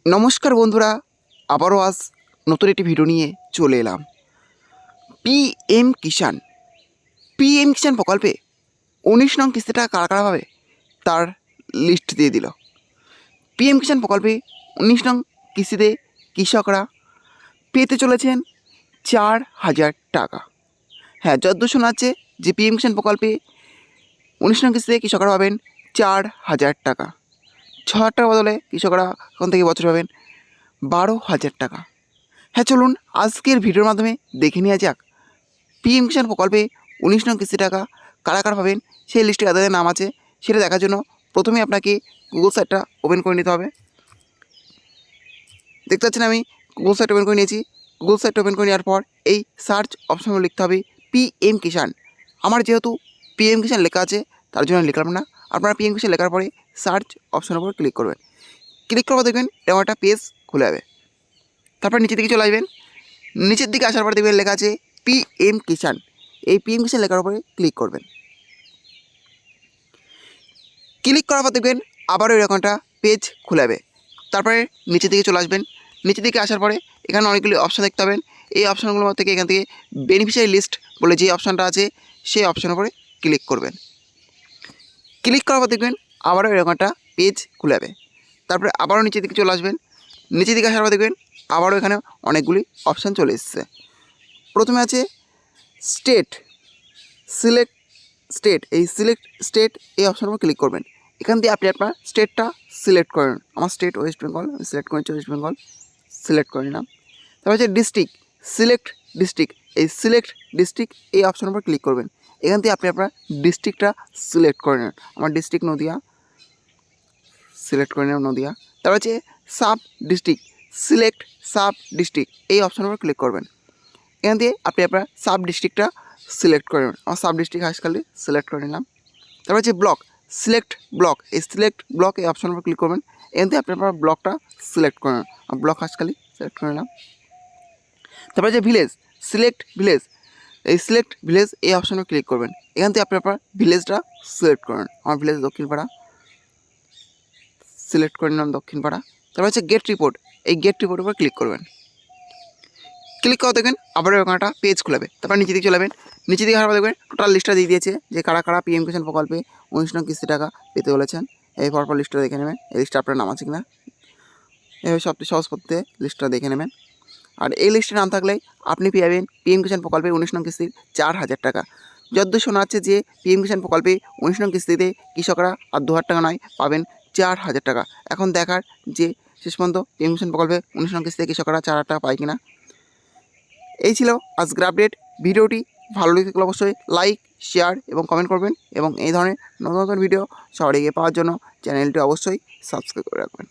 নমস্কার বন্ধুরা, আবারও আজ নতুন একটি ভিডিও নিয়ে চলে এলাম। পিএম কিষাণ প্রকল্পে 19 নং কিস্তিটা কারা কারা পাবে তার লিস্ট দিয়ে দিল। পিএম কিষাণ প্রকল্পে 19 নং কিস্তিতে কৃষকরা পেতে চলেছেন 4,000 টাকা। হ্যাঁ, যদ্দূর শোনা যাচ্ছে যে পিএম কিষাণ প্রকল্পে 19 নং কিস্তিতে কৃষকরা পাবেন 4,000 টাকা। 6,000 টাকা বদলে কৃষকরা এখন থেকে বছর পাবেন 12,000 টাকা। হ্যাঁ, চলুন আজকের ভিডিওর মাধ্যমে দেখে নেওয়া যাক পিএম কিষাণ প্রকল্পে 19 নং কিস্তি টাকা কারা কারা পাবেন, সেই লিস্টে যাদের নাম আছে সেটা দেখার জন্য প্রথমে আপনাকে গুগল সাইটটা ওপেন করে নিতে হবে। দেখতে পাচ্ছেন আমি গুগল সাইট ওপেন করে নিয়েছি। গুগল সাইট ওপেন করে নেওয়ার পর এই সার্চ অপশানগুলো লিখতে হবে পিএম কিষাণ। আমার যেহেতু পিএম কিষাণ লেখা আছে তার জন্য লিখলাম না। আপনারা পিএম কিষাণ লেখার পরে সার্চ অপশানের উপর ক্লিক করবেন। ক্লিক করার পর দেখবেন এরকম একটা পেজ খুলে যাবে। তারপর নিচের দিকে চলে আসবেন। নিচের দিকে আসার পর দেখবেন লেখা আছে পিএম কিষাণ। এই পিএম কিষাণ লেখার উপরে ক্লিক করবেন। ক্লিক করার পর দেখবেন আবারও এরকম একটা পেজ খুলে যাবে। তারপরে নিচের দিকে চলে আসবেন। নিচের দিকে আসার পরে এখানে অনেকগুলি অপশান দেখতে পাবেন। এই অপশানগুলোর থেকে এখান থেকে বেনিফিশিয়ারি লিস্ট বলে যে অপশানটা আছে সেই অপশানের উপরে ক্লিক করবেন। ক্লিক করার পর দেখবেন আবারও এরকম একটা পেজ খুলে যাবে। তারপরে আবারও নিচের দিকে চলে আসবেন। নিচের দিকে আসার পর দেখবেন আবারও এখানে অনেকগুলি অপশান চলে এসেছে। প্রথমে আছে সিলেক্ট স্টেট। এই সিলেক্ট স্টেট এই অপশানের উপর ক্লিক করবেন। এখান দিয়ে আপনি আপনার স্টেটটা সিলেক্ট করেন। আমার স্টেট ওয়েস্ট বেঙ্গল, আমি সিলেক্ট করেছি ওয়েস্ট বেঙ্গল, সিলেক্ট করে নিলাম। তারপর হচ্ছে সিলেক্ট ডিস্ট্রিক্ট। এই সিলেক্ট ডিস্ট্রিক্ট এই অপশানের উপর ক্লিক করবেন। এখান থেকে আপনি আপনার ডিস্ট্রিক্টটা সিলেক্ট করে নেন। আমার ডিস্ট্রিক্ট নদিয়া, সিলেক্ট করে নিলাম নদিয়া। তারপর হচ্ছে সাব ডিস্ট্রিক্ট এই অপশানের উপর ক্লিক করবেন। এখান দিয়ে আপনি আপনার সাব ডিস্ট্রিক্টটা সিলেক্ট করে নেবেন। আমার সাব ডিস্ট্রিক্ট হাসখালি সিলেক্ট করে নিলাম। তারপর হচ্ছে সিলেক্ট ব্লক। এই সিলেক্ট ব্লক এই অপশানের উপর ক্লিক করবেন। এখান থেকে আপনি আপনার ব্লকটা সিলেক্ট করে নেন। আমার ব্লক হাসখালি সিলেক্ট করে নিলাম। তারপর হচ্ছে সিলেক্ট ভিলেজ। এই সিলেক্ট ভিলেজ এই অপশানে ক্লিক করবেন। এখান থেকে আপনি আপনার ভিলেজটা সিলেক্ট করেন। আমার ভিলেজ দক্ষিণপাড়া, সিলেক্ট করে নিলাম দক্ষিণপাড়া। তারপর হচ্ছে গেট রিপোর্ট। এই গেট রিপোর্টের উপর ক্লিক করবেন। ক্লিক করে দেখবেন আবার এরকম একটা পেজ খুলবে। তারপর নিচে দিকে চলে যাবেন। নিচে দিকে আবার দেখবেন টোটাল লিস্টটা দিয়ে দিয়েছে যে কারা কারা পিএম কিষাণ প্রকল্পে 19 নং কিস্তি টাকা পেতে বলেছেন। এই পরপর লিস্টটা দেখে নেবেন। এই লিস্টে আপনার নাম আছে কিনা, এইভাবে সবটি সহজ পদ্ধতিতে লিস্টটা দেখে নেবেন। আর এই লিস্টে নাম থাকলেই আপনি পেয়ে যাবেন পিএম কিষাণ প্রকল্পে 19 নং কিস্তির 4,000 টাকা। যদ্দূর শোনা যাচ্ছে যে পিএম কিষাণ প্রকল্পে 19 নং কিস্তিতে কৃষকরা আর 2,000 টাকা নয়, পাবেন 4,000 টাকা। এখন দেখার যে শেষ পর্যন্ত পিএম কিষাণ প্রকল্পে 19 নং কিস্তিতে কৃষকরা 4,000 টাকা পায় কিনা। এই ছিল আজকের আপডেট। ভিডিওটি ভালো লেগে থাকলে অবশ্যই লাইক, শেয়ার এবং কমেন্ট করবেন এবং এই ধরনের নতুন নতুন ভিডিও সবার আগে পাওয়ার জন্য চ্যানেলটি অবশ্যই সাবস্ক্রাইব করে রাখবেন।